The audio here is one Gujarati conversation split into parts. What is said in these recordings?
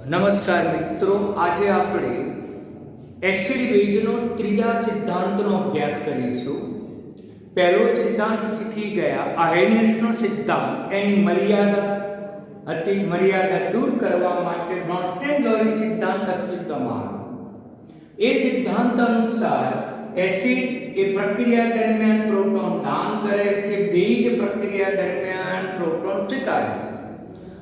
નમસ્કાર મિત્રો, આજે આપણે એસિડ બેઝનો ત્રીજા સિદ્ધાંતનો અભ્યાસ કરીશું. પહેલો સિદ્ધાંત શીખી ગયા આર્હેનિયસનો સિદ્ધાંત. એની મર્યાદા હતી. મર્યાદા દૂર કરવા માટે બ્રોન્સ્ટેન-લોરી સિદ્ધાંત અસ્તિત્વમાં આવ્યો. એ સિદ્ધાંત અનુસાર એસિડ એ પ્રક્રિયા દરમિયાન પ્રોટોન દાન કરે છે, બેઝ પ્રક્રિયા દરમિયાન પ્રોટોન સ્વીકારે છે.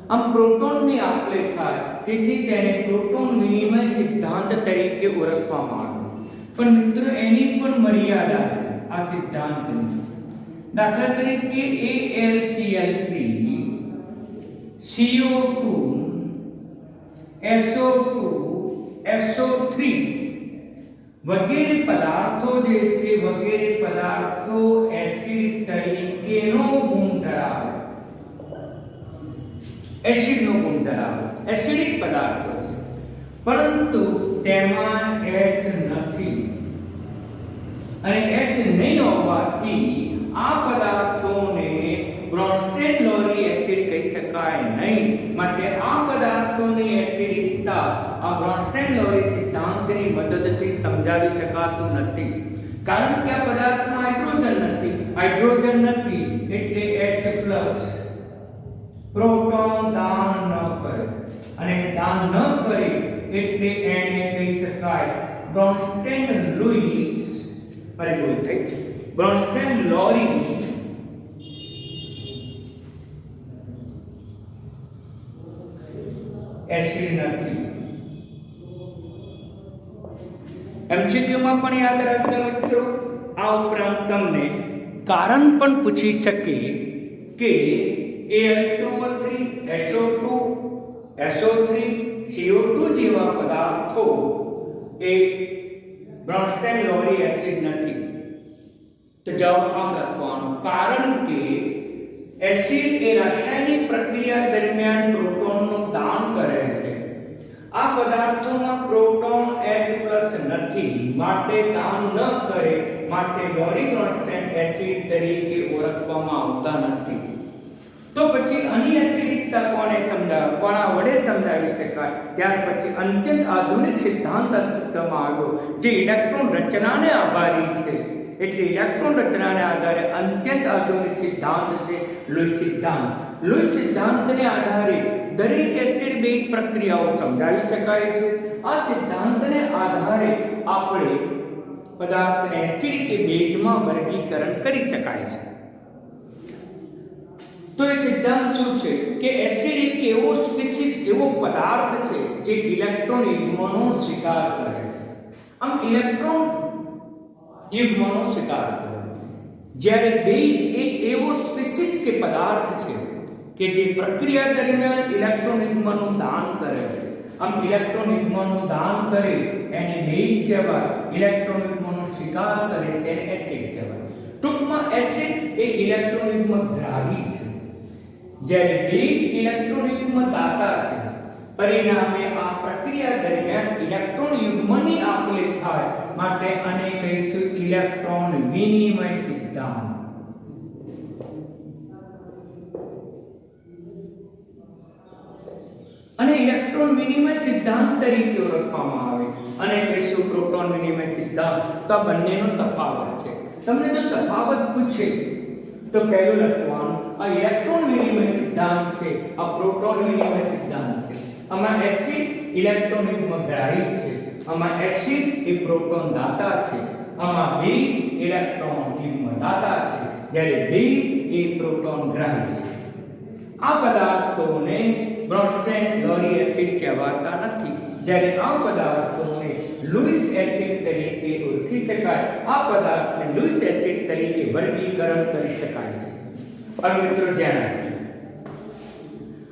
આમ પ્રોટોનની આપ-લે થાય, તેથી તેને પ્રોટોન વિનિમય સિદ્ધાંત તરીકે ઓળખવામાં આવે. પણ મિત્રો, એની પણ મર્યાદા છે આ સિદ્ધાંતની. દાખલા તરીકે AlCl3 CO2 SO2 SO3 વગેરે પદાર્થો જે છે, વગેરે પદાર્થો એસિડ તરીકેનો ગુણ ધરાવે, એસિડનો ગુણ ધરાવે, એસિડિક પદાર્થો છે. પરંતુ તેમાં H નથી, અને H નહીં હોવાથી આ પદાર્થોને બ્રોન્સ્ટેન-લોરી એસિડ કહી શકાય નહીં. માટે આ પદાર્થોની એસિડિકતા આ બ્રોન્સ્ટેન-લોરી સિદ્ધાંતની મદદથી સમજાવી શકાતું નથી. કારણ કે આ પદાર્થમાં હાઇડ્રોજન નથી. હાઇડ્રોજન નથી એટલે H+ પ્રોટોન દાન ન કરે, અને દાન ન કરે એટલે એને કહી શકાય બ્રોન્સ્ટેન-લુઈસ પરિબળ થઈ. બ્રોન્સ્ટેન-લોરી એસિડ નથી. એમસીક્યુમાં પણ યાદ રાખજો મિત્રો. આ ઉપરાંત તમને કારણ પણ પૂછી શકે કે Al2O3 SO2 SO3 CO2 જેવા પદાર્થો એ બ્રોન્સ્ટેન-લોરી એસિડ નથી. તો જવાબ આમ લખવાનો, કારણ કે એસિડ એ રાસાયણિક પ્રક્રિયા દરમિયાન પ્રોટોનનું દાન કરે છે. આ પદાર્થોમાં પ્રોટોન H+ નથી, માટે દાન ન કરે, માટે લોરી બ્રોન્સ્ટેન એસિડ તરીકે ઓળખવામાં આવતા નથી. તો પછી આની એસિડિકતા કોના વડે સમજાવી શકાય? ત્યાર પછી અત્યંત આધુનિક સિદ્ધાંત અસ્તિત્વમાં આવ્યો, જે ઇલેક્ટ્રોન રચનાને આભારી છે. એટલે ઇલેક્ટ્રોન રચનાને આધારે અત્યંત આધુનિક સિદ્ધાંત છે લુઈસ સિદ્ધાંત. લુઈસ સિદ્ધાંતને આધારે દરેક એસિડ બેઝ પ્રક્રિયાઓ સમજાવી શકાય છે. આ સિદ્ધાંતને આધારે આપણે પદાર્થને એસિડ કે બેઝમાં વર્ગીકરણ કરી શકાય છે. તો એ સિદ્ધાંત શું છે કે એસિડ એક એવો સ્પીસીસ, એવો પદાર્થ છે જે ઇલેક્ટ્રોન યુગ્મનો સ્વીકાર કરે છે. આમ ઇલેક્ટ્રોન યુગ્મનો સ્વીકાર કરે, જ્યારે બેઝ એક એવો સ્પીસીસ કે પદાર્થ છે કે જે પ્રક્રિયા દરમિયાન ઇલેક્ટ્રોન યુગ્મનું દાન કરે છે. આમ ઇલેક્ટ્રોન યુગ્મનું દાન કરે એને બેઝ કહેવાય, ઇલેક્ટ્રોન યુગ્મનો સ્વીકાર કરે તેને એસિડ કહેવાય. ટૂંકમાં એસિડ એ ઇલેક્ટ્રોન યુગ્મ ગ્રાહી છે, જ્યારે બેઝ ઇલેક્ટ્રોન યુગ્મ દાતા છે. પરિણામે આ પ્રક્રિયા દરમિયાન ઇલેક્ટ્રોન યુગ્મની આપ-લે થાય, માટે આને કહીશું ઇલેક્ટ્રોન વિનિમય સિદ્ધાંત. અને ઇલેક્ટ્રોન વિનિમય સિદ્ધાંત તરીકે ઓળખવામાં આવે, અને કહીશું પ્રોટોન વિનિમય સિદ્ધાંત. તો આ બંનેનો તફાવત છે. તમને જો તફાવત પૂછે તો પહેલું લખવાનું, આ ઇલેક્ટ્રોન વિનિમય સિદ્ધાંત છે, આ પ્રોટોન વિનિમય સિદ્ધાંત છે. આમાં એસિડ ઇલેક્ટ્રોન યુગ્મ ગ્રાહી છે, આમાં એસિડ એ પ્રોટોન દાતા છે, આમાં બેઝ ઇલેક્ટ્રોન યુગ્મ દાતા છે, જ્યારે બેઝ એ પ્રોટોન ગ્રાહી છે. આ પદાર્થોને બ્રોન્સ્ટેન-લોરી એસિડ કહેવાતા નથી, જ્યારે આ પદાર્થોને લુઈસ એસિડ તરીકે ઓળખી શકાય. આ પદાર્થને લુઈસ એસિડ તરીકે વર્ગીકરણ કરી શકાય છે. હવે મિત્રો ધ્યાન આપજો.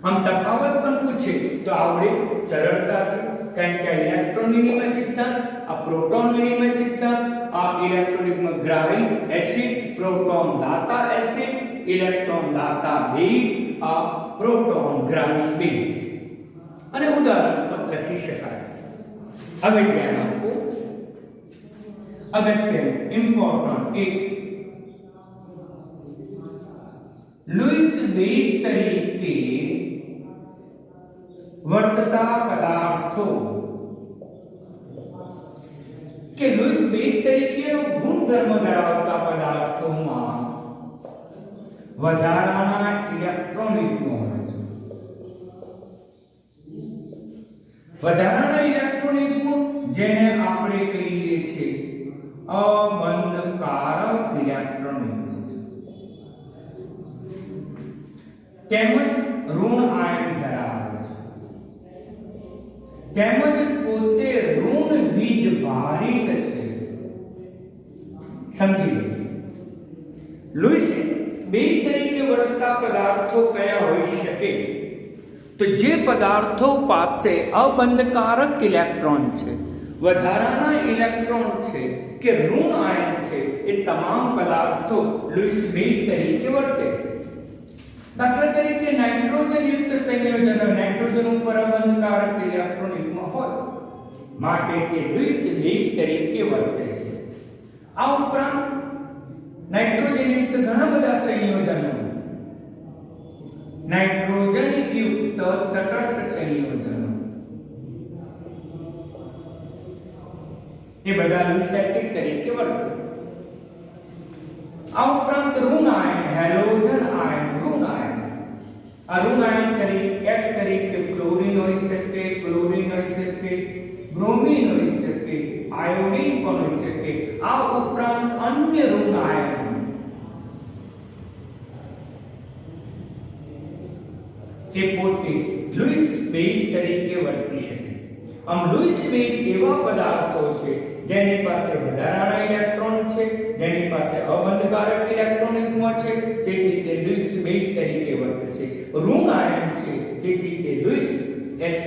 આમ તફાવત પણ પૂછે તો આવડે સરળતાથી, કારણ કે આ ઇલેક્ટ્રોન વિનિમય સિદ્ધાંત, આ પ્રોટોન વિનિમય સિદ્ધાંત, આ ઇલેક્ટ્રોન યુગ્મ ગ્રાહી એસિડ, પ્રોટોન દાતા એસિડ, ઇલેક્ટ્રોન દાતા બેઝ, આ પ્રોટોન ગ્રાહી બેઝ. અને ઉદાહરણ પર લખી શકાય. હવે ધ્યાન આપો, અગત્યનું ઇમ્પોર્ટન્ટ એક લુઈસ બેઝ તરીકે વર્તતા પદાર્થો કે લુઈસ બેઝ તરીકેનો ગુણધર્મ ધરાવતા પદાર્થોમાં વધારાના ઇલેક્ટ્રોન યુગ્મો હોય છે. વધારાના ઇલેક્ટ્રોન યુગ્મો જેને આપણે કહીએ છીએ અબંધકારક ઇલેક્ટ્રોન યુગ્મો તેમજ ઋણ આયન ધરાવે છે તેમજ પોતે ઋણ બીજભારિત છે. સમજી લો લુઈસ બેઝ તરીકે વર્તતા પદાર્થો કયા હોઈ શકે? તો જે પદાર્થો પાસે અબંધકારક ઇલેક્ટ્રોન છે, વધારાના ઇલેક્ટ્રોન છે કે ઋણ આયન છે, એ તમામ પદાર્થો લુઈસ બેઝ તરીકે વર્તે છે. દાખલા તરીકે નાઇટ્રોજન યુક્ત સંયોજનો નાઇટ્રોજન ઉપર અબંધકારક ઇલેક્ટ્રોન યુગ્મ હોય માટે તે લુઈસ બેઝ તરીકે વર્તે છે. આ ઉપરાંત નાઇટ્રોજન યુક્ત ઘણા બધા સંયોજનો નાઇટ્રોજન યુક્ત તટસ્થ સંયોજનો એ બધા લુઈસ એસિડ તરીકે વર્તે. આ ઉપરાંત ઋણ આયન હેલોજન આયન ઋણ આયન આ ઋણ આયન તરીકે H તરીકે ક્લોરીન હોઈ શકે, ક્લોરીન હોઈ શકે, બ્રોમીન હોઈ શકે, આયોડીન પણ હોઈ શકે. આ ઉપરાંત અન્ય ઋણ આયન એ પોતે લુઈસ બેઝ તરીકે વર્તી શકે. આમ લુઈસ બેઝ એવા પદાર્થો છે જેની પાસે વધારાના ઇલેક્ટ્રોન છે, જેની પાસે અબંધકારક ઇલેક્ટ્રોન યુગ્મ છે, તેથી તે લુઈસ બેઝ તરીકે વર્તશે. ઋણ આયન છે તેથી તે લુઈસ બેઝ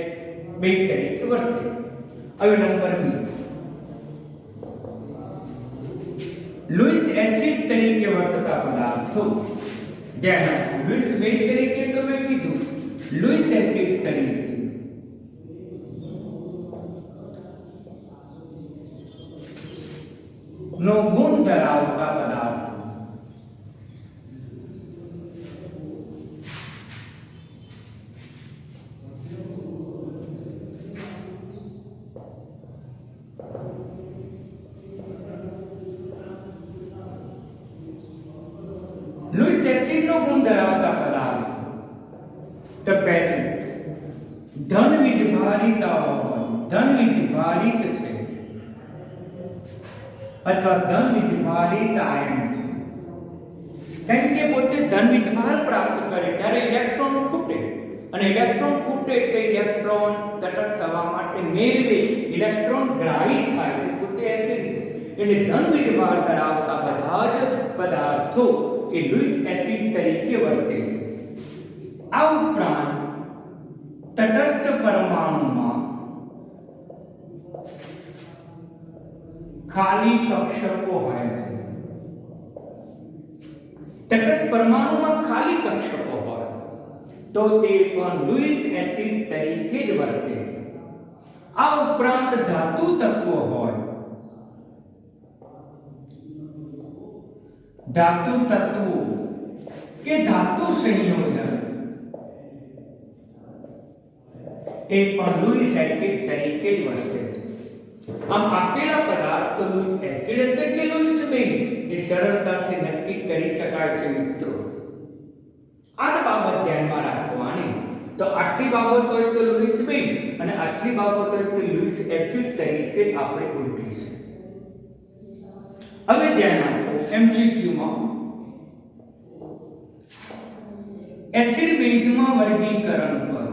તરીકે વર્તે. હવે નંબર 2 લુઈસ એસિડ તરીકે વર્તતા પદાર્થો જેના લુઈસ બેઝ તરીકે તો મેં કીધું લુઈસ એસિડ તરીકે નો ગુણ ધરાવતા પદાર્થો લુઈસ એસિડ નો ગુણ ધરાવતા પદાર્થો તો પહેલું ધન વીજભારિત છે અથવા ધન વીજભારિત આયન છે. કારણ કે પોતે ધન વીજભાર પ્રાપ્ત કરે ત્યારે ઇલેક્ટ્રોન ખૂટે અને ઇલેક્ટ્રોન ખૂટે એટલે ઇલેક્ટ્રોન તટસ્થ થવા માટે મેળવે ઇલેક્ટ્રોન ગ્રાહી થાય એટલે પોતે એસિડ છે. એટલે ધન વીજભાર ધરાવતા બધા જ પદાર્થો એ લુઈસ એસિડ તરીકે વર્તે છે. આ ઉપરાંત તટસ્થ પરમાણુમાં ખાલી કક્ષકો હોય છે. તટસ્થ પરમાણુમાં ખાલી કક્ષકો હોય તો તે પણ લુઈસ એસિડ તરીકે જ વર્તે છે. આ ઉપરાંત ધાતુ તત્વો હોય, ધાતુ તત્વો કે ધાતુ સંયોજન એ પણ લુઈસ એસિડ તરીકે જ વર્તે છે. આમ આપેલા પદાર્થ લુઈસ એસિડ છે કે લુઈસ બેઝ એ સરળતાથી નક્કી કરી શકાય છે મિત્રો. આ બાબત ધ્યાનમાં રાખવાની. તો આટલી બાબત હોય તો લુઈસ બેઝ અને આટલી બાબત હોય તો લુઈસ એસિડ તરીકે આપણે ઓળખીશું. હવે ધ્યાન આપો એમસીક્યુ માં એસિડ બેઝમાં વર્ગીકરણ કરો.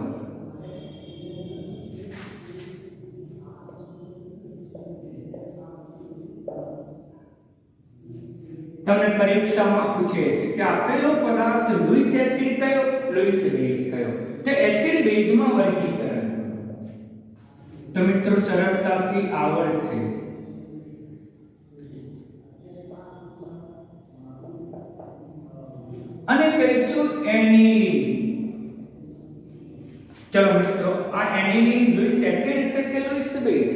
તમને પરીક્ષામાં પૂછે છે કે આપેલો પદાર્થ લુઈસ એસિડ કયો, લુઈસ બેઝ કયો, તો એસિડ બેઝમાં વર્ગીકરણ કરો. તો મિત્રો સરળતાથી આવડશે. અને કહીશું એનિલીન. ચલો મિત્રો આ એનિલીન લુઈસ એસિડ છે કે લુઈસ બેઝ?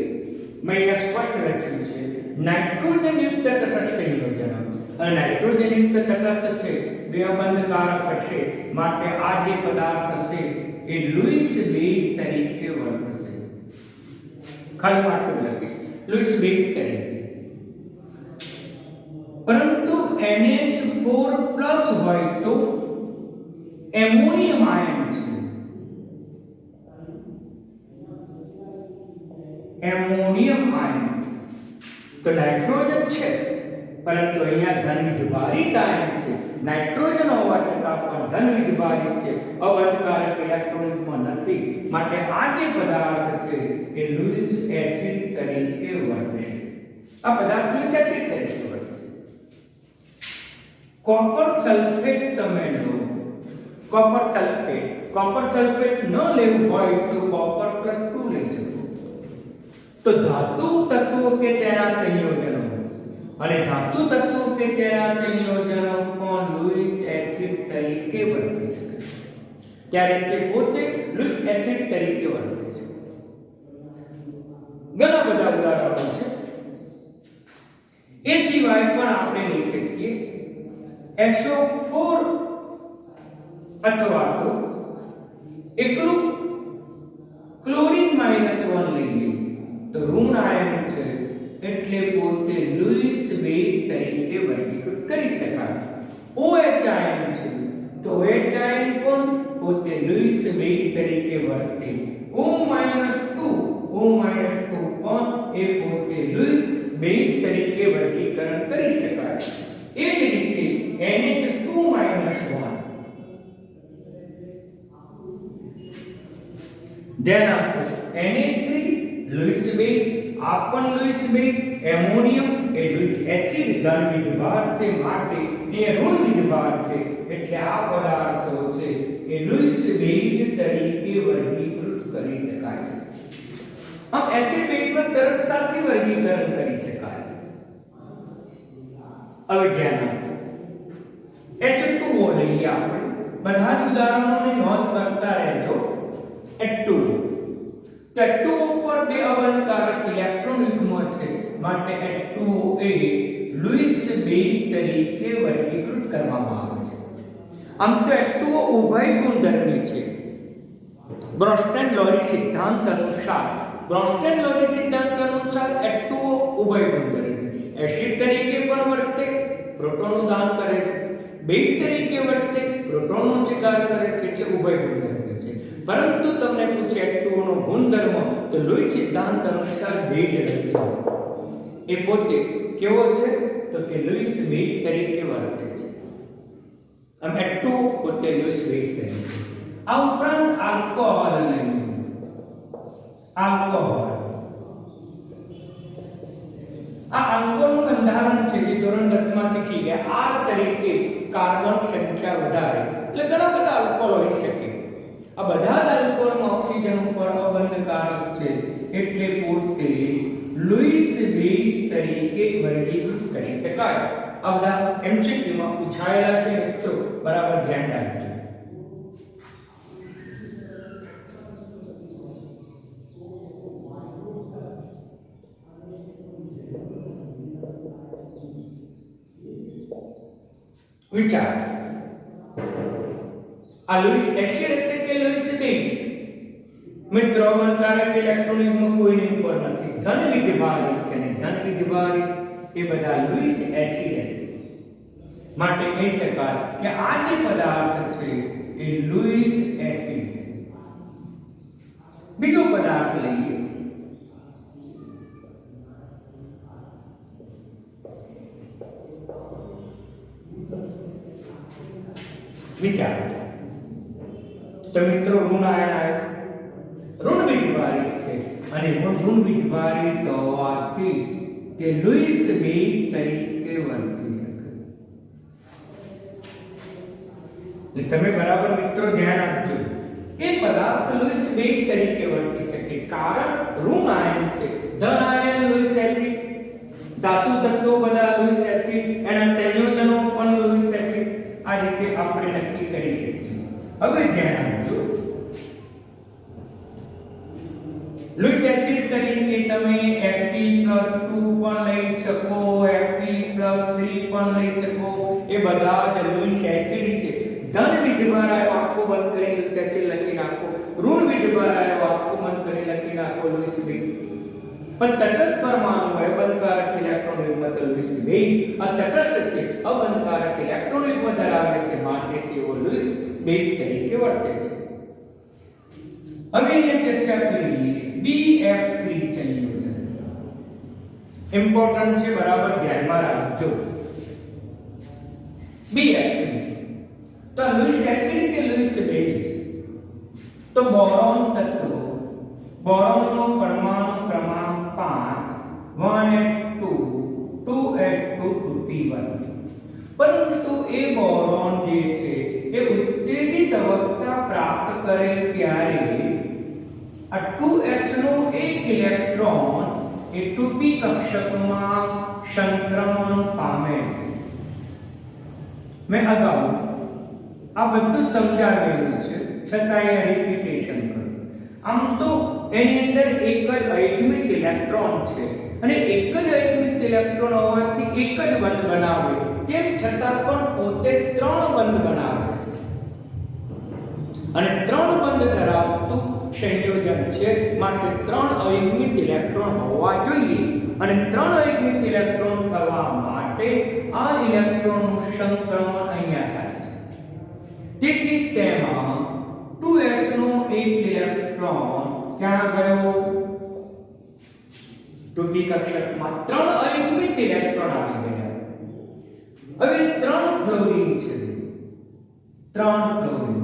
મેં અહીંયા સ્પષ્ટ લખ્યું છે નાઇટ્રોજન યુક્ત તટસ્થ સંયોજન અને નાઇટ્રોજન યુક્ત તટસ્થ છે બે અબંધકારક હશે, માટે આ જે પદાર્થ હશે એ લુઈસ બેઝ તરીકે વર્તશે. ખાલી માટે લખી લુઈસ બેઝ તરીકે. પરંતુ NH4+ હોય તો એમોનિયમ આયન છે, એમોનિયમ આયન તો નાઇટ્રોજન છે, પરંતુ અહીંયા ધન વિજભારિત આયન છે. નાઇટ્રોજન હોવા છતાં પણ ધન વિજભારિત છે, અબંધકારક ઇલેક્ટ્રોનિકમાં નથી, માટે આ જે પદાર્થ છે એ લુઈસ એસિડ તરીકે વર્તશે. આ પદાર્થ લુઈસ એસિડ તરીકે વર્તશે. કોપર સલ્ફેટ તમે લો, કોપર સલ્ફેટ ન લેવું હોય તો કોપર +2 લઈ શકો. તો ધાતુ તત્વો કે તેના સંયોજનો અને ધાતુ તત્વો કે તેના સંયોજનો પણ લુઈસ એસિડ તરીકે વર્તી શકે, ત્યારે તે પોતે લુઈસ એસિડ તરીકે વર્તે છે. ઘણા બધા ઉદાહરણો છે. એ સિવાય પણ આપણે લઈ શકીએ SO4 અથવા તો એકલું ક્લોરીન -1 લઈએ તો ઋણ આયન છે, એટલે પોતે લુઈસ બેઝ તરીકે વર્ગીકૃત કરી શકાય. OH આયન છે તો OH આયન પણ પોતે લુઈસ બેઝ તરીકે વર્તે. O-2 પણ એ પોતે લુઈસ બેઝ તરીકે વર્ગીકરણ કરી શકાય. એ જ રીતે NH2-1 ધ્યાન આપો, NH3 લુઈસ બેઝ, આ પણ લુઈસ બેઝ, એમોનિયમ એ લુઈસ એસિડ ધન વિજભાર છે, માટે એ ઋણ વિજભાર છે, એટલે આ પદાર્થો છે એ લુઈસ બેઝ તરીકે વર્ગીકૃત કરી શકાય છે. આમ એસિડ બેઝમાં સરળતાથી વર્ગીકરણ કરી શકાય. હવે ધ્યાન આપો, H2O લઈએ આપણે. બધા જ ઉદાહરણોની નોંધ કરતા રહેજો. H2O પર બે અબંધકારક ઇલેક્ટ્રોન યુગ્મ છે, માટે H2O એ લુઈસ બેઝ તરીકે વર્ગીકૃત કરવામાં આવે છે. આમ તો H2O ઉભય ગુણધર્મી છે. બ્રોન્સ્ટેડ-લોરી સિદ્ધાંત અનુસાર H2O ઉભય ગુણધર્મી, એસિડ તરીકે પણ વર્તે, પ્રોટોનનું દાન કરે છે, બેઝ તરીકે વર્તે, પ્રોટોનનો સ્વીકાર કરે છે, જે ઉભય ગુણધર્મી છે. પરંતુ તમને પૂછે H2O નો ગુણધર્મ, તો લુઈસ સિદ્ધાંત અનુસાર બેઝ રહે. એ પોતે કેવો છે તો કે લુઈસ બેઝ તરીકે વર્તે છે. આમ H2O પોતે લુઈસ બેઝ તરીકે. આ ઉપરાંત આલ્કોહોલ નહીં, આલ્કોહોલ આ આલ્કોહોલનું બંધારણ છે જે ધોરણ 10 માં શીખી ગયા. R તરીકે કાર્બન સંખ્યા વધારે, એટલે ઘણા બધા આલ્કોહોલ હોઈ શકે. આ બધા જ આલ્કોહોલમાં ઓક્સિજન ઉપર અબંધકારક છે, એટલે પોતે લુઈસ બેઝ તરીકે વર્ગીકૃત કરી શકાય. આ બધા MCQ માં પૂછાયેલા છે મિત્રો, બરાબર ધ્યાન રાખજો. વિચાર, આ લુઈસ એસિડ છે કે લુઈસ બેઝ? મિત્રો અબંધકારક ઇલેક્ટ્રોનિકમાં કોઈની ઉપર નથી, ધન વિજભારિત છે, ને ધન વિજભારિત એ બધા લુઈસ એસિડ છે. માટે કહી શકાય કે આ જે પદાર્થ છે એ લુઈસ એસિડ છે. બીજો પદાર્થ લઈએ, વિચાર. તો મિત્રો ઋણ આયન આવ્યો, ઋણ વિજભારિત છે, અને ઋણ વિજભારિત હોવાથી તે લુઈસ બેઝ તરીકે વર્તી શકે. તમે બરાબર મિત્રો ધ્યાન આપજો. એ પદાર્થ લુઈસ બેઝ તરીકે વર્તી શકે, કારણ ઋણ આયન છે, ધન આયન લુઈસ એસિડ, ધાતુ તત્વો બધા લુઈસ એસિડ, એના સંયોજનો પણ લુઈસ એસિડ. આ રીતે આપણે નક્કી કરી શકીએ. હવે ધ્યાન આપજો, લુઈસ એસિડ તરીકે તમે Fe+2 પણ લઈ શકો, Fe+3 3 પણ લઈ શકો, એ બધા જ લૂઈસ એસિડ છે. ધન વિધભાર આવ્યો આખો બંધ કરી લૂઈસ એસિડ લખી નાખો, ઋણ વિધભાર આવ્યો આખો બંધ કરી લખી નાખો લૂઈસ બેઝ. પણ તટસ્થ પરમાણુ હોય બંધકારક ઇલેક્ટ્રોન યુગ્મ તો લૂઈસ બેઝ. આ તટસ્થ છે, અબંધકારક ઇલેક્ટ્રોન યુગ્મ ધરાવે છે, માટે તેઓ લૂઈસ બેઝ તરીકે વર્તે છે. હવે અહીંયા ચર્ચા કરીએ BF3 સંયોજન. ઇમ્પોર્ટન્ટ છે, બરાબર ધ્યાનમાં રાખજો. BF3 તો લૂઈસ એસિડ કે લૂઈસ બેઝ? તો બોરોન તત્વ, બોરોનનો પરમાણુ ક્રમાંક 5 1s2 2s2 પરંતુ એ બોરોન જે છે એ ઉત્તેજિત અવસ્થા પ્રાપ્ત કરે ત્યારે આ 2s નો એક ઇલેક્ટ્રોન એ 2p કક્ષકમાં સંક્રમણ પામે છે. મેં અગાઉ આ બધું સમજાવેલું છે, છતાં અહીંયા રિપીટેશન કરું. આમ તો એની અંદર એક જ અયુગ્મિત ઇલેક્ટ્રોન છે અને એક જ અયુગ્મિત ઇલેક્ટ્રોન હોવાથી એક જ બંધ બનાવે, તેમ છતાં પણ પોતે 3 બંધ બનાવે છે અને 3 બંધ ધરાવતું સંયોજન છે, માટે 3 અયુગ્મિત ઇલેક્ટ્રોન હોવા જોઈએ અને 3 અયુગ્મિત ઇલેક્ટ્રોન થવા માટે આ ઇલેક્ટ્રોનનું સંક્રમણ અહીંયા થાય છે. તેથી તેમાં 2s નો એક ઇલેક્ટ્રોન ક્યાં ગયો? 2p કક્ષકમાં 3 અયુગ્મિત ઇલેક્ટ્રોન આવી ગયા. હવે 3 ફ્લોરીન છે, 3 ફ્લોરીન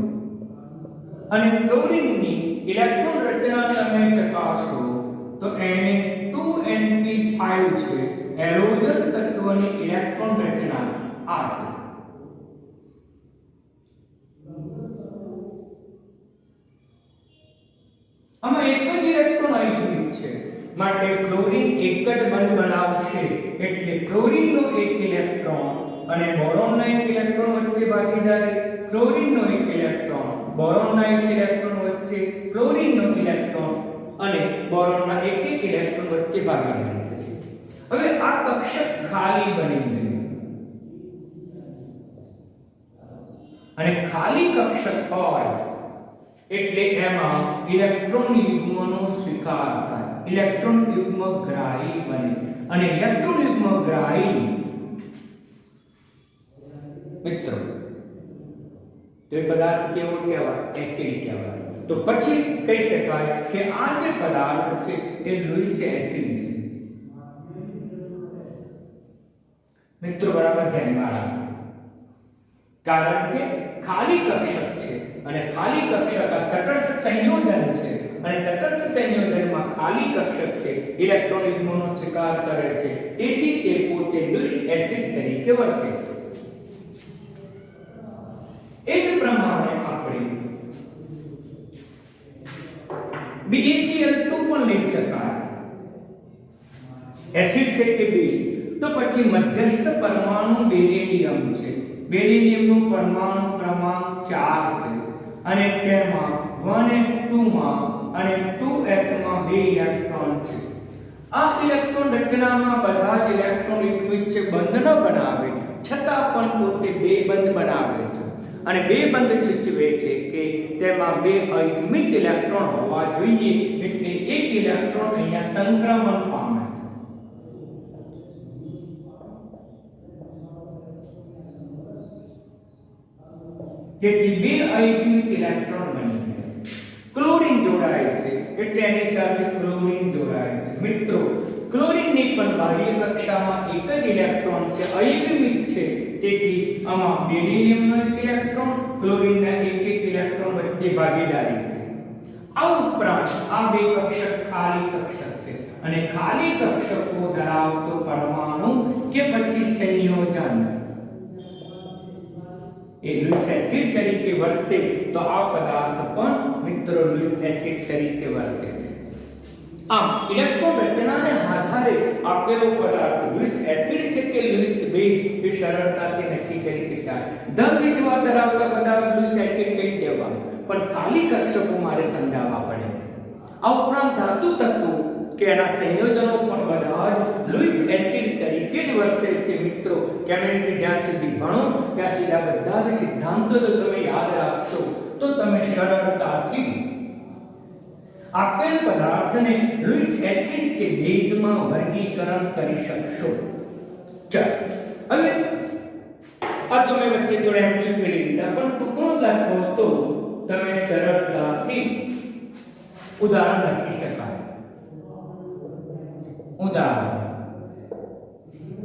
અને ફ્લોરીનની ઇલેક્ટ્રોન રચના તમે ચકાસો તો Na2np5 છે. હેલોજન તત્વની ઇલેક્ટ્રોન રચના આ છે. આમાં એક જ ઇલેક્ટ્રોન અયુગ્મિત છે, માટે ક્લોરીન એક જ બંધ બનાવશે, એટલે ક્લોરીનનો એક ઇલેક્ટ્રોન અને બોરોનના એક ઇલેક્ટ્રોન વચ્ચે ભાગીદારી, ક્લોરીનનો એક ઇલેક્ટ્રોન બોરોનના એક ઇલેક્ટ્રોન વચ્ચે, ક્લોરીનનો ઇલેક્ટ્રોન અને બોરોનના એક ઇલેક્ટ્રોન વચ્ચે ભાગીદારી થશે. હવે આ કક્ષક ખાલી બની ગયું અને ખાલી કક્ષક હોય એટલે એમાં ઇલેક્ટ્રોન યુગ્મનો સ્વીકાર થાય, ઇલેક્ટ્રોન યુગ્મ ગ્રાહી બને અને ઇલેક્ટ્રોન યુગ્મ ગ્રાહી મિત્રો તે પદાર્થ કેવો કહેવાય? એસિડ કહેવાય. તો પછી કહી શકાય કે આ જે પદાર્થ છે એ લૂઈસ એસિડ છે. મિત્રો બરાબર ધ્યાનમાં રાખો, કારણ કે ખાલી કક્ષક છે અને ખાલી કક્ષક આ તટસ્થ સંયોજન છે અને તટસ્થ સંયોજનમાં ખાલી કક્ષક છે, ઇલેક્ટ્રોન યુગ્મનો સ્વીકાર કરે છે, તેથી તે પોતે લૂઈસ એસિડ તરીકે વર્તે છે. એ જ પ્રમાણે આપણે BeCl2 પણ લઈ શકાય. એસિડ છે કે બેઝ? તો પછી મધ્યસ્થ પરમાણુ બેરિલિયમ છે. બેરિલિયમનો પરમાણુ ક્રમાંક 4 છે અને તેમાં 1s2 માં અને 2s માં 2 ઇલેક્ટ્રોન છે. આ ઇલેક્ટ્રોન રચનામાં બધા જ ઇલેક્ટ્રોન યુગ્મિત છે, બંધ ન બનાવે, છતાં પણ પોતે 2 બંધ બનાવે છે અને 2 બંધ સૂચવે છે કે તેમાં 2 અયુગ્મિત ઇલેક્ટ્રોન હોવા જોઈએ, એટલે એક ઇલેક્ટ્રોન અહીંયા સંક્રમણ પામે છે. તેથી 2 અયુગ્મિત ઇલેક્ટ્રોન બની ગયા. ક્લોરીન જોડાય છે એટલે એની સાથે ક્લોરીન જોડાય છે. મિત્રો ક્લોરીનની પણ બાહ્ય કક્ષામાં એક જ ઇલેક્ટ્રોન છે, અયુગ્મિત છે, તેથી આમાં બેરિલિયમનો એક ઇલેક્ટ્રોન, ક્લોરીનના એક ઇલેક્ટ્રોન વચ્ચે ભાગીદારી છે. આ ઉપરાંત આ 2 કક્ષક ખાલી કક્ષક છે અને ખાલી કક્ષકો ધરાવતો પરમાણુ કે પછી સંયોજન એ લૂઈસ એસિડ તરીકે વર્તે તો આ પદાર્થ પણ મિત્રો લૂઈસ એસિડ તરીકે વર્તે છે. આમ ઇલેક્ટ્રોન રચનાને આધારે આપેલો પદાર્થ લૂઈસ એસિડ છે કે લૂઈસ બેઝ એ સરળતાથી નક્કી કરી શકાય. ધન વિધવા ધરાવતા પદાર્થ લૂઈસ એસિડ કહી દેવા, પણ ખાલી કક્ષકો મારે સમજાવવા પડે. આ ઉપરાંત ધાતુ તત્વો કે એના સંયોજનો પણ બધા જ લુઈસ એસિડ તરીકે જ વર્તે છે મિત્રો. કેમિસ્ટ્રી જ્યાં સુધી ભણો ત્યાં સુધી આ બધા જ સિદ્ધાંતો જો તમે યાદ રાખશો તો તમે સરળતાથી આપેલ પદાર્થને લુઈસ એસિડ કે બેઝમાં વર્ગીકરણ કરી શકશો. ચાલો હવે આ તમે વચ્ચે થોડા એમસીક્યુ લીધા પણ ટૂંકનો લખો તો તમે સરળતાથી ઉદાહરણ લખી શકાય. ઉદાહરણ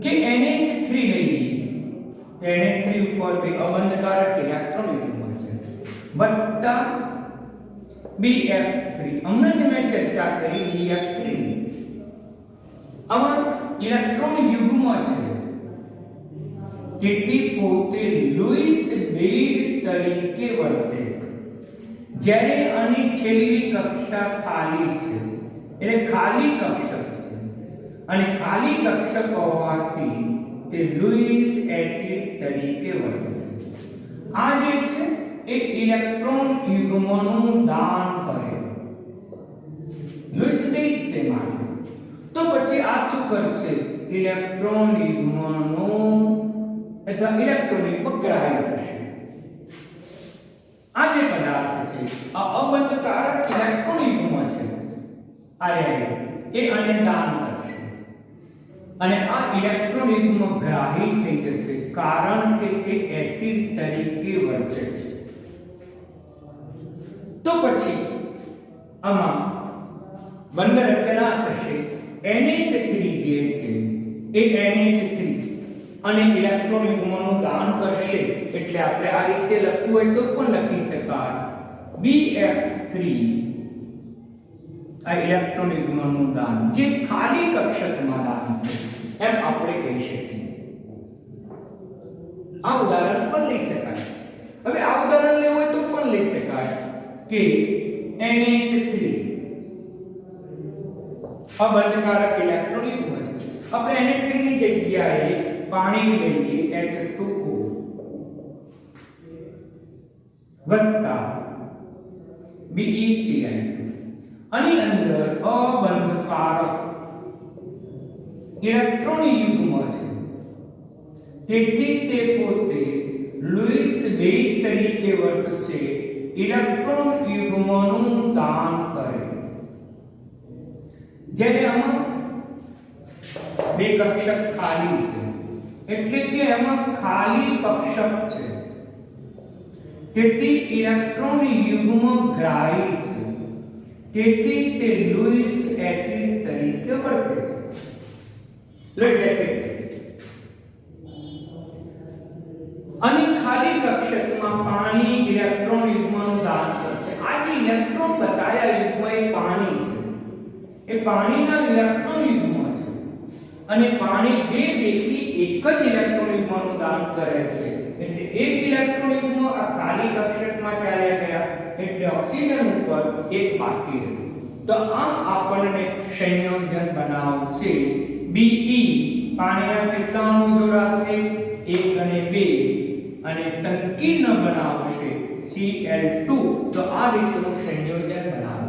કે NH3 લઈએ તો NH3 ઉપર બે અબંધકારક ઇલેક્ટ્રોન યુગ્મ છે વત્તા BF3 હમણાં જ મેં ચર્ચા કરી BF3 આમાં ઇલેક્ટ્રોન યુગ્મ છે તેથી પોતે લુઈસ બેઝ તરીકે વર્તે છે. જ્યારે આની છેલ્લી કક્ષા ખાલી છે એટલે ખાલી કક્ષક છે અને ખાલી કક્ષક હોવાથી તે લુઈસ એસિડ તરીકે વર્તે છે. આ જે છે એ ઇલેક્ટ્રોન યુગ્મનું દાન કરે. લુઈસ બેઝ છે માટે તો પછી આ શું કરશે? ઇલેક્ટ્રોન યુગ્મનું અથવા ઇલેક્ટ્રોનિક પકડાઈ થશે. આ જે પદાર્થ છે આ અબંધકારક ઇલેક્ટ્રોન યુગ્મ છે આર્યન એ આને દાન કરશે અને આ ઇલેક્ટ્રોન યુગ્મ ગ્રાહી થઈ જશે કારણ કે તે એસિડ તરીકે વર્તે છે. તો પછી આમાં બંધ રચના થશે. NH3 જે છે એ NH3 અને ઇલેક્ટ્રોન યુગ્મનું દાન કરશે એટલે આપણે આ રીતે લખવું હોય તો પણ લખી શકાય BF3 આ ઇલેક્ટ્રોન યુગ્મનું દાન જે ખાલી કક્ષકમાં દાન છે એમ આપણે કહી શકીએ. આ ઉદાહરણ પણ લઈ શકાય. હવે આ ઉદાહરણ લેવું હોય તો પણ લઈ શકાય કે NH3 અબંધકારક ઇલેક્ટ્રોન યુગ્મ છે. આપણે NH3 ની જગ્યાએ પાણી લઈએ H2O વત્તા BeCl આની અંદર અબંધકારક ઇલેક્ટ્રોન યુગ્મ છે તેથી તે પોતે લુઈસ બેઝ તરીકે વર્તશે. ઇલેક્ટ્રોન યુગ્મનું દાન કરે. જ્યારે આમાં બે કક્ષક ખાલી છે એટલે કે એમાં ખાલી કક્ષક છે તેથી ઇલેક્ટ્રોન યુગ્મ ગ્રાહી છે તેથી તે લુઈસ એસિડ તરીકે વર્તે છે. લુઈસ એસિડ અને ખાલી કક્ષકમાં પાણી ઇલેક્ટ્રોન યુગ્મનું દાન કરશે. આ જે ઇલેક્ટ્રોન બતાયા યુગ્મ એ પાણી છે એ પાણીના ઇલેક્ટ્રોન યુગ્મ છે અને પાણી બે બેથી એક જ ઇલેક્ટ્રોન યુગ્મનું દાન કરે છે એટલે એક ઇલેક્ટ્રોન યુગ્મ આ ખાલી કક્ષકમાં ચાલ્યા ગયા એટલે ઓક્સિજન ઉપર એક બાકી રહ્યું. તો આમ આપણને સંયોજન બનાવશે Be પાણીના કેટલા અણુ જોડાશે 1 અને 2 અને સંકીર્ણ બનાવશે Cl2. તો આ રીતનું સંયોજન બનાવે.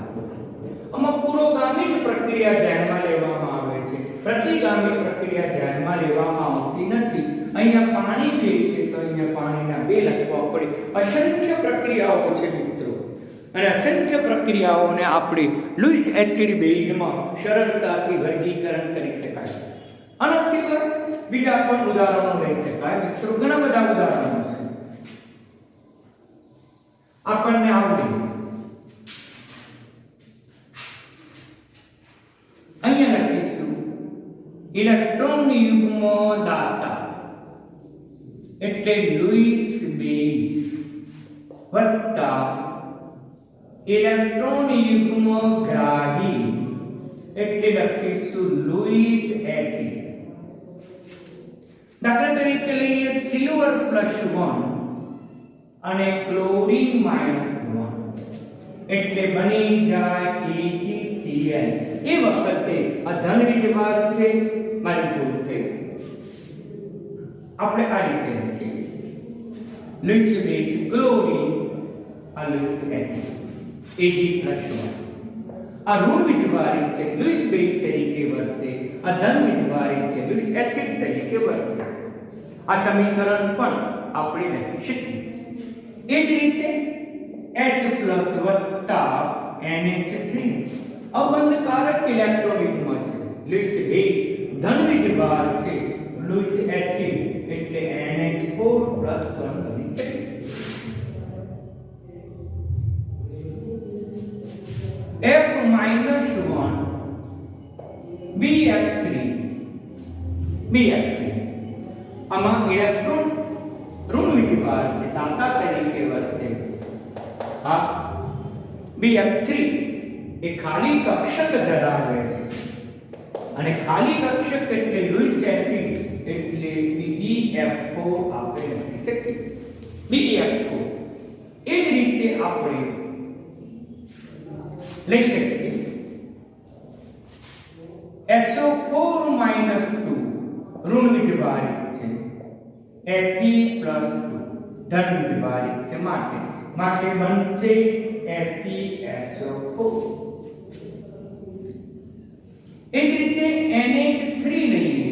આમાં પુરોગામી પ્રક્રિયા ધ્યાનમાં લેવામાં આવે છે પ્રતિગામી પ્રક્રિયા ધ્યાનમાં લેવામાં આવતી નથી. અહીંયા પાણી બે છે તો અહીંયા પાણીના બે લખવા પડે. અસંખ્ય પ્રક્રિયાઓ છે મિત્રો અને અસંખ્ય પ્રક્રિયાઓને આપણે લુઈસ એસિડ બેઝમાં સરળતાથી વર્ગીકરણ કરી શકાય. આના સિવાય બીજા પણ ઉદાહરણો લઈ શકાય મિત્રો. ઘણા બધા ઉદાહરણો છે આપણને આવડે. અહીંયા લખીશું ઇલેક્ટ્રોન યુગ્મ દાતા એટલે લુઈસ બેઝ વત્તા ઇલેક્ટ્રોન યુગ્મ ગ્રાહી એટલે લખીશું લુઈસ એસિડ. દાખલા તરીકે લઈએ સિલ્વર +1 અને ક્લોરીન -1 એટલે બની જાય AgCl. એ વખતે આ ધન વીજભાર છે મારી ભૂલ થઈ. આપણે આ રીતે લખીએ લુઈસ બેઝ ક્લોરીન આ લુઈસ એસિડ Ag+1 આ ઋણ વીજભારિત છે, લુઈસ બેઝ તરીકે વર્તે. આ ધન વીજભારિત છે, લુઈસ એસિડ તરીકે વર્તે. આ સમીકરણ પણ આપણે લખી શકીએ. એ જ રીતે H+ વત્તા NH3 અબંધકારક ઇલેક્ટ્રોનિકમાં છે. લુઈસ બેઝ ધન વીજભાર છે, લુઈસ એસિડ એટલે NH4+1 બની શકે. F-1 BF3 આમાં ઇલેક્ટ્રોન ઋણ વીજભાર છે, દાતા તરીકે વર્તે છે. આ BF3 એ ખાલી કક્ષક ધરાવે છે અને ખાલી કક્ષક એટલે લુઈસ એસિડ એટલે BeF4 આપણે લખી શકીએ. BeF4 એ જ રીતે આપણે લઈ શકીએ SO4 - 2 ઋણ વીજભારિત છે, Fe+2 ધન વીજભારિત છે, માટે બનશે FeSO4. એ જ રીતે NH3 લઈએ,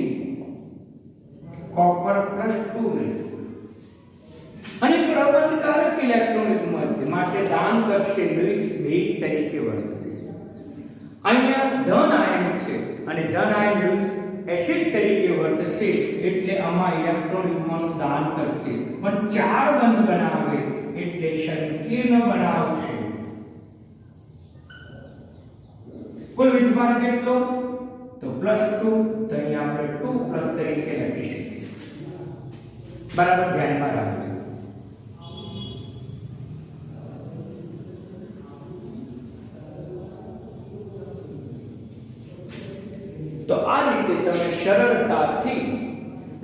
કોપર +2 લઈએ અને પ્રબંધકારક ઇલેક્ટ્રોનિકમાં છે, માટે દાન કરશે, લુઈસ બેઝ તરીકે વર્તશે. અહીંયા ધન આયન છે અને ધન આયન લુઈસ એસિડ તરીકે વર્તશે એટલે આમાં ઇલેક્ટ્રોનિકમાંનું દાન કરશે, પણ 4 બંધ બનાવે એટલે સંકીર્ણ બનાવશે. કુલ વીજભાર કેટલો? તો +2, તો અહીંયા આપણે 2+ તરીકે લખી શકીએ. બરાબર ધ્યાનમાં રાખજો. તો આ રીતે તમે સરળતાથી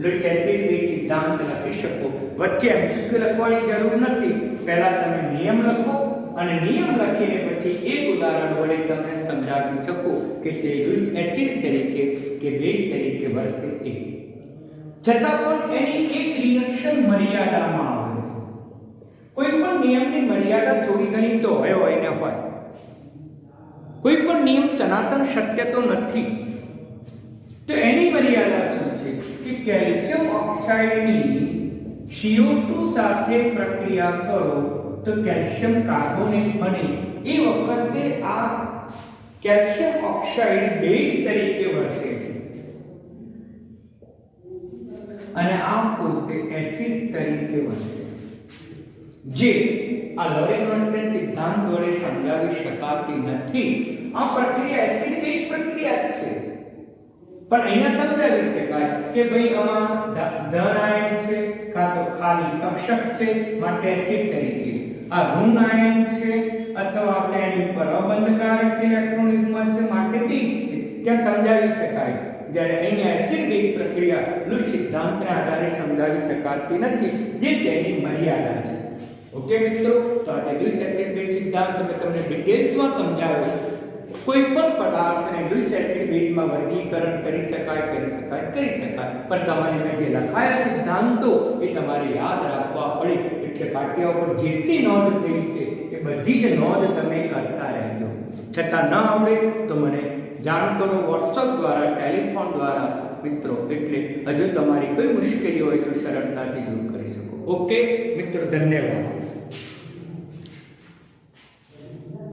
લુઈસ એસિડ બેઝ સિદ્ધાંત લખી શકો. વચ્ચે એમસીક્યુ લખવાની જરૂર નથી. પહેલા તમે નિયમ લખો અને નિયમ લખીને પછી એક ઉદાહરણ વડે તમે સમજાવી શકો કે તે લુઈસ એસિડ તરીકે કે બેઝ તરીકે વર્તે છે. છતાં પણ એની એક રિએક્શન મર્યાદામાં આવે છે. કોઈ પણ નિયમની મર્યાદા થોડી ઘણી તો હોય ને હોય. કોઈ પણ નિયમ સનાતન સત્ય તો નથી. તો એની મર્યાદા શું છે કે કેલ્શિયમ ઓક્સાઇડની CO2 સાથે પ્રક્રિયા કરો તો કેલ્શિયમ કાર્બોનેટ બને. એ વખતે આ કેલ્શિયમ ઓક્સાઇડ બેઝ તરીકે વર્તે છે અને આ પોતે એસિડ તરીકે વર્તે છે. જે આ લોરેન્ટ્ઝ સિદ્ધાંત વડે સમજાવી શકાતી નથી. આ પ્રક્રિયા એસિડ બેઝ પ્રક્રિયા છે, પણ અહીંયા સમજાવી શકાય કે ભાઈ આમાં ધન આયન છે કાં તો ખાલી કક્ષક છે, માટે એસિડ તરીકે. આ ઋણ આયન છે અથવા તેની પર અબંધકારક ઇલેક્ટ્રોનિકમાં છે, માટે બેઝ છે. ત્યાં સમજાવી શકાય. જ્યારે અહીંયા એસિડ બેઝ પ્રક્રિયા લુઈસ સિદ્ધાંતના આધારે સમજાવી શકાતી નથી, જે તેની મર્યાદા છે. ઓકે મિત્રો, તો આ લુઈસ એસિડ બેઝ સિદ્ધાંત મેં તમને ડિટેલ્સમાં સમજાવ્યો. કોઈ પણ પદાર્થને લુઈસ એસિડ બેઝમાં વર્ગીકરણ કરી શકાય. પણ તમારે મેં જે લખાયા સિદ્ધાંતો એ તમારે યાદ રાખવા પડે. એટલે પાટિયા ઉપર જેટલી નોંધ થઈ છે એ બધી જ નોંધ તમે કરતા રહેજો. છતાં ન આવડે તો મને જાણ કરો વોટ્સઅપ દ્વારા, ટેલિફોન દ્વારા મિત્રો. એટલે હજુ તમારી કોઈ મુશ્કેલી હોય તો સરળતાથી દૂર કરી શકો. ઓકે મિત્રો, ધન્યવાદ.